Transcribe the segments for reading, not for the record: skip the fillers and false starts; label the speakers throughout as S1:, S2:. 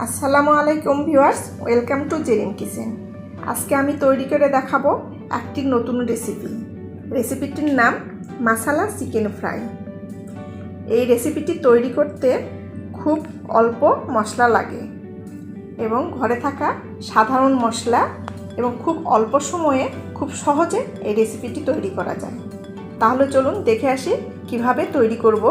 S1: আসসালামু আলাইকুম viewers, welcome to Jerin kitchen. আজকে আমি তৈরি করে দেখাবো একটি নতুন রেসিপিটির নাম মাসালা চিকেন ফ্রাই। এই রেসিপিটি তৈরি করতে খুব অল্প মশলা লাগে এবং ঘরে থাকা সাধারণ মশলা এবং খুব অল্প সময়ে খুব সহজে এই রেসিপিটি তৈরি করা যায়। তাহলে চলুন দেখে আসি কিভাবে তৈরি করব।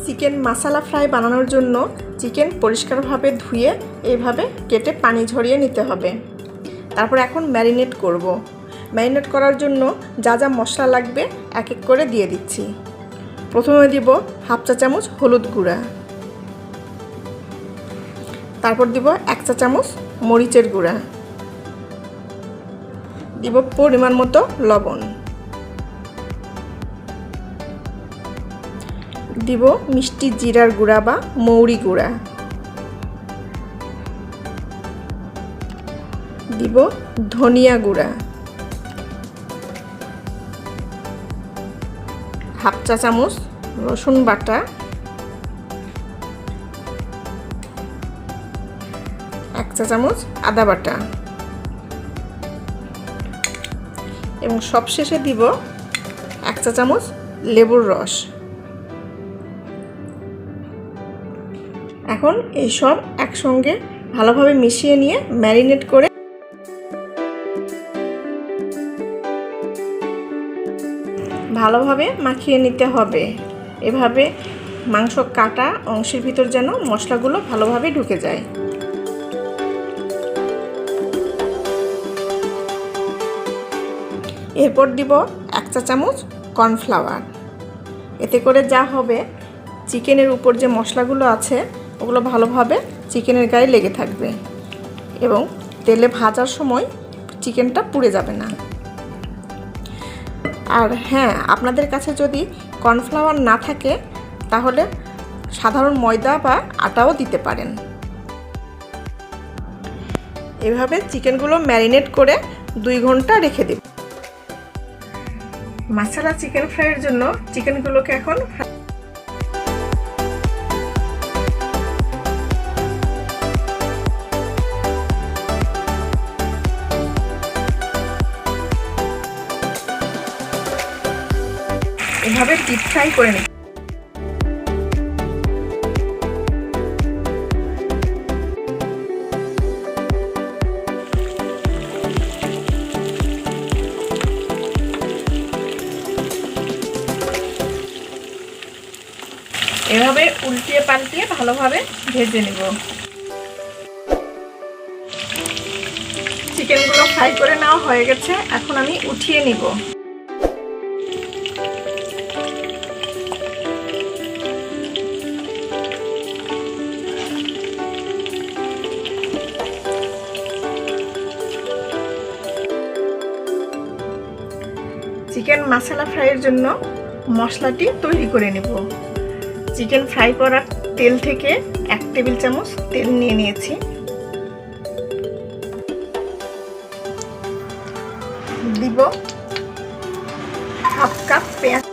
S1: চিকেন মাসালা ফ্রাই বানানোর জন্য চিকেন পরিষ্কারভাবে ধুয়ে এইভাবে কেটে পানি ঝরিয়ে নিতে হবে। তারপর এখন ম্যারিনেট করব। ম্যারিনেট করার জন্য যা যা মশলা লাগবে এক এক করে দিয়ে দিচ্ছি। প্রথমে দিব হাফ চা চামচ হলুদ গুঁড়া, তারপর দিব 1 চা চামচ মরিচের গুঁড়া, দিব পরিমাণ মতো লবণ, দিব মিষ্টি জিরার গুঁড়া বা মৌরি গুঁড়া, দিব ধনিয়া গুঁড়া, হাফ চা চামচ রসুন বাটা, 1 চা চামচ আদা বাটা এবং সবশেষে দিব 1 চা চামচ লেবুর রস। এখন এই সব একসঙ্গে ভালোভাবে মিশিয়ে নিয়ে ম্যারিনেট করে ভালোভাবে মাখিয়ে নিতে হবে। এভাবে মাংস কাটা অংশের ভিতর যেন মশলাগুলো ভালোভাবে ঢুকে যায়। এরপর দিব 1 চা চামচ কর্নফ্লাওয়ার। এতে করে যা হবে, চিকেনের উপর যে মশলাগুলো আছে ওগুলো ভালোভাবে চিকেনের গায়ে লেগে থাকবে এবং তেলে ভাজার সময় চিকেনটা পুড়ে যাবে না। আর হ্যাঁ, আপনাদের কাছে যদি কর্নফ্লাওয়ার না থাকে তাহলে সাধারণ ময়দা বা আটাও দিতে পারেন। এভাবে চিকেনগুলো ম্যারিনেট করে 2 ঘন্টা রেখে দেব। মাসালা চিকেন ফ্রাইয়ের জন্য চিকেনগুলোকে এখন এভাবে ডিপ ফ্রাই করে নিই। এভাবে উল্টিয়ে পাল্টিয়ে ভালোভাবে ভেজে নেব। চিকেনগুলো ফ্রাই করে নেওয়া হয়ে গেছে, এখন আমি উঠিয়ে নিব। চিকেন মশলা ফ্রাইয়ের জন্য মশলাটি তৈরি করে নেব। চিকেন ফ্রাই করার তেল থেকে 1 টেবিল চামচ তেল নিয়ে নিয়েছি। দিব হাফ কাপ পেঁয়াজ,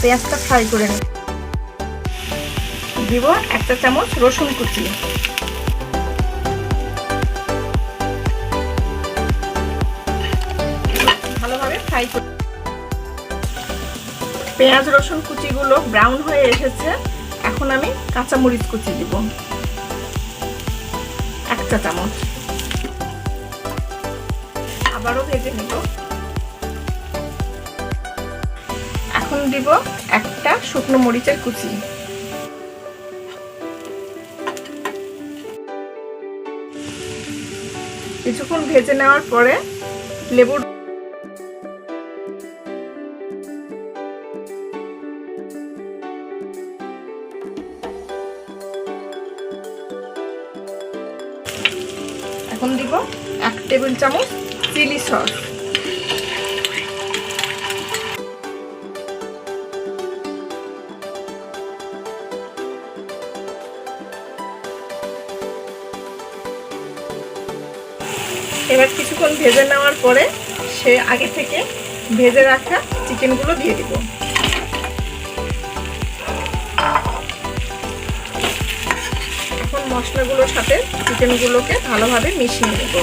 S1: পেঁয়াজটা ফ্রাই করে নিই। দিব 1 চা চামচ রসুন কুচি, ভালোভাবে ফ্রাই করে। পেঁয়াজ রসুন কুচিগুলো ব্রাউন হয়ে এসেছে, এখন আমি কাঁচামরিচ কুচি দিব 1 চা চামচ। আবারও ভেজে নিব। এখন দিব 1টা শুকনো মরিচের কুচি, কিছুক্ষণ ভেজে নেওয়ার পরে লেবুর এখন দিব 1 টেবিল চামচ চিলি সস, এবার কিছুক্ষণ ভেজে নেওয়ার পরে সে আগে থেকে ভেজে রাখা চিকেনগুলো দিয়ে দিব। এখন মশলাগুলোর সাথে চিকেনগুলোকে ভালোভাবে মিশিয়ে নেব।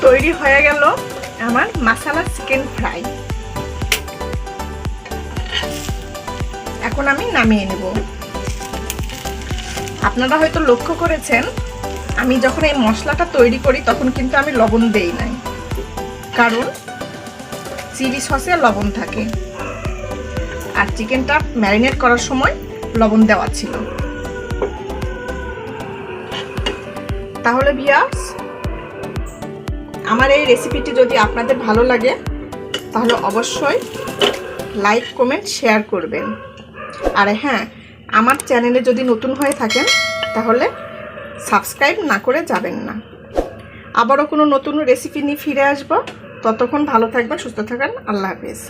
S1: তৈরি হয়ে গেল আমার মাসালা চিকেন ফ্রাই। এখন আমি নামিয়ে নেব। আপনারা হয়তো লক্ষ্য করেছেন, আমি যখন এই মশলাটা তৈরি করি তখন কিন্তু আমি লবণ দেই নাই, কারণ চিলি সসে লবণ থাকে আর চিকেনটা ম্যারিনেট করার সময় লবণ দেওয়া ছিল। তাহলে ভিউয়ার্স, আমার এই রেসিপিটি যদি আপনাদের ভালো লাগে তাহলে অবশ্যই লাইক, কমেন্ট, শেয়ার করবেন। আর হ্যাঁ, আমার চ্যানেলে যদি নতুন হয়ে থাকেন তাহলে সাবস্ক্রাইব না করে যাবেন না। আবারও কোনো নতুন রেসিপি নিয়ে ফিরে আসবো। ততক্ষণ ভালো থাকবেন, সুস্থ থাকবেন। আল্লাহ হাফেজ।